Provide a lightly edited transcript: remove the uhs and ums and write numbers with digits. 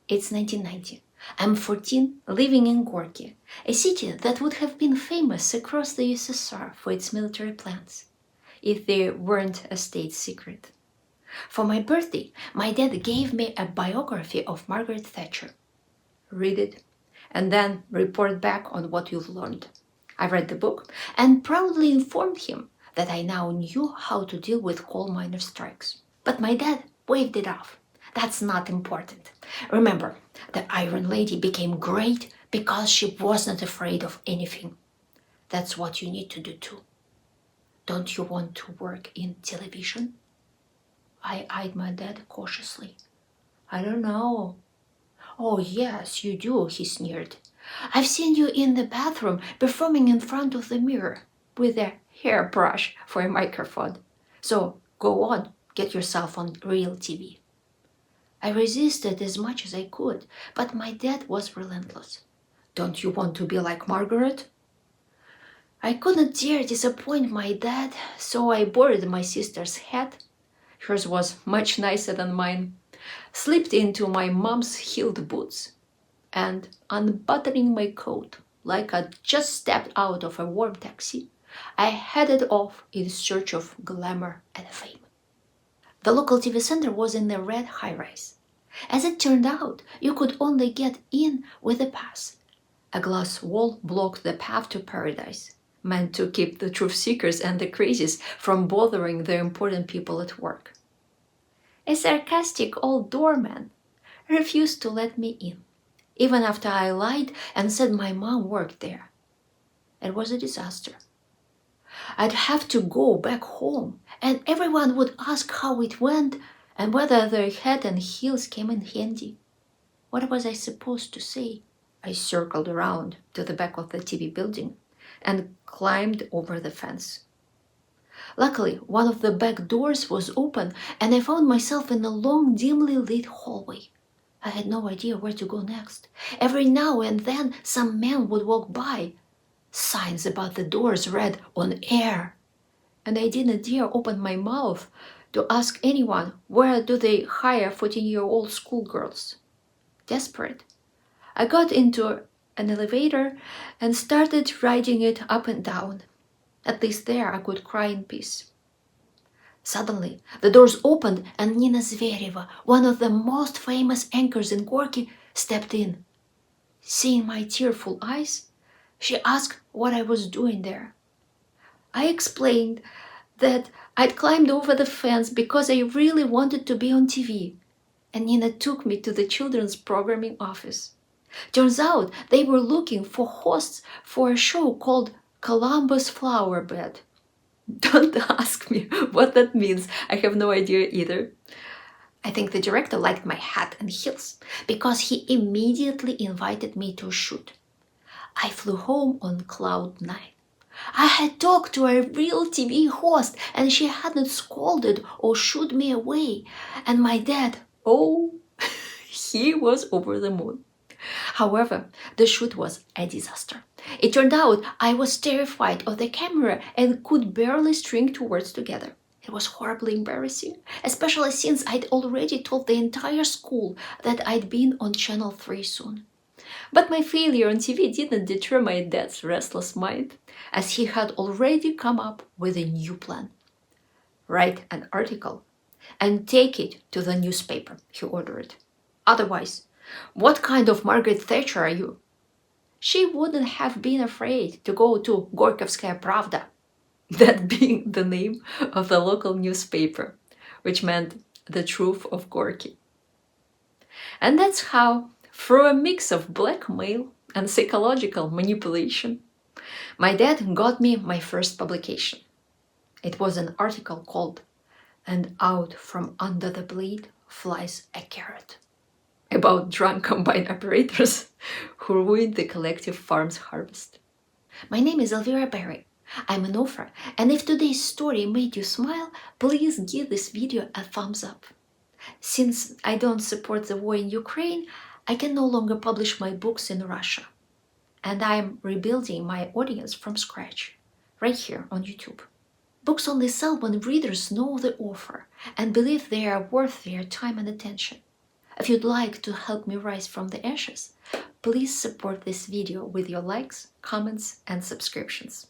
It's 1990. I'm 14, living in Gorky, a city that would have been famous across the USSR for its military plans, if they weren't a state secret. For my birthday, my dad gave me a biography of Margaret Thatcher. Read it, and then report back on what you've learned. I read the book and proudly informed him that I now knew how to deal with coal miner strikes. But my dad waved it off. That's not important. Remember, the Iron Lady became great because she wasn't afraid of anything. That's what you need to do too. Don't you want to work in television? I eyed my dad cautiously. I don't know. Oh, yes, you do, he sneered. I've seen you in the bathroom performing in front of the mirror with a hairbrush for a microphone. So go on, get yourself on real TV. I resisted as much as I could, but my dad was relentless. Don't you want to be like Margaret? I couldn't dare disappoint my dad, so I borrowed my sister's hat. Hers was much nicer than mine. Slipped into my mom's heeled boots, and unbuttoning my coat like I'd just stepped out of a warm taxi, I headed off in search of glamour and fame. The local TV center was in a red high-rise. As it turned out, you could only get in with a pass. A glass wall blocked the path to paradise, meant to keep the truth seekers and the crazies from bothering the important people at work. A sarcastic old doorman refused to let me in, even after I lied and said my mom worked there. It was a disaster. I'd have to go back home, and everyone would ask how it went and whether their hat and heels came in handy. What was I supposed to say? I circled around to the back of the TV building and climbed over the fence. Luckily, one of the back doors was open, and I found myself in a long, dimly lit hallway. I had no idea where to go next. Every now and then, some man would walk by. Signs about the doors read "on air," and I didn't dare open my mouth to ask anyone where do they hire 14-year-old schoolgirls. Desperate, I got into an elevator and started riding it up and down. At least there I could cry in peace. Suddenly, the doors opened and Nina Zvereva, one of the most famous anchors in Gorky, stepped in. Seeing my tearful eyes, she asked what I was doing there. I explained that I'd climbed over the fence because I really wanted to be on TV, and Nina took me to the children's programming office. Turns out they were looking for hosts for a show called Columbus Flower Bed. Don't ask me what that means. I have no idea either. I think the director liked my hat and heels because he immediately invited me to a shoot. I flew home on cloud 9. I had talked to a real TV host and she hadn't scolded or shooed me away. And my dad, oh, he was over the moon. However, the shoot was a disaster. It turned out I was terrified of the camera and could barely string two words together. It was horribly embarrassing, especially since I'd already told the entire school that I'd been on Channel 3 soon. But my failure on TV didn't deter my dad's restless mind, as he had already come up with a new plan. Write an article and take it to the newspaper, he ordered. Otherwise, what kind of Margaret Thatcher are you? She wouldn't have been afraid to go to Gorkovskaya Pravda, that being the name of the local newspaper, which meant the truth of Gorky. And that's how, through a mix of blackmail and psychological manipulation, my dad got me my first publication. It was an article called "And Out from Under the Blade Flies a Carrot," about drunk combine operators who ruined the collective farm's harvest. My name is Elvira. I'm an author, and if today's story made you smile, please give this video a thumbs up. Since I don't support the war in Ukraine, I can no longer publish my books in Russia. And I'm rebuilding my audience from scratch, right here on YouTube. Books only sell when readers know the author and believe they are worth their time and attention. If you'd like to help me rise from the ashes, please support this video with your likes, comments, and subscriptions.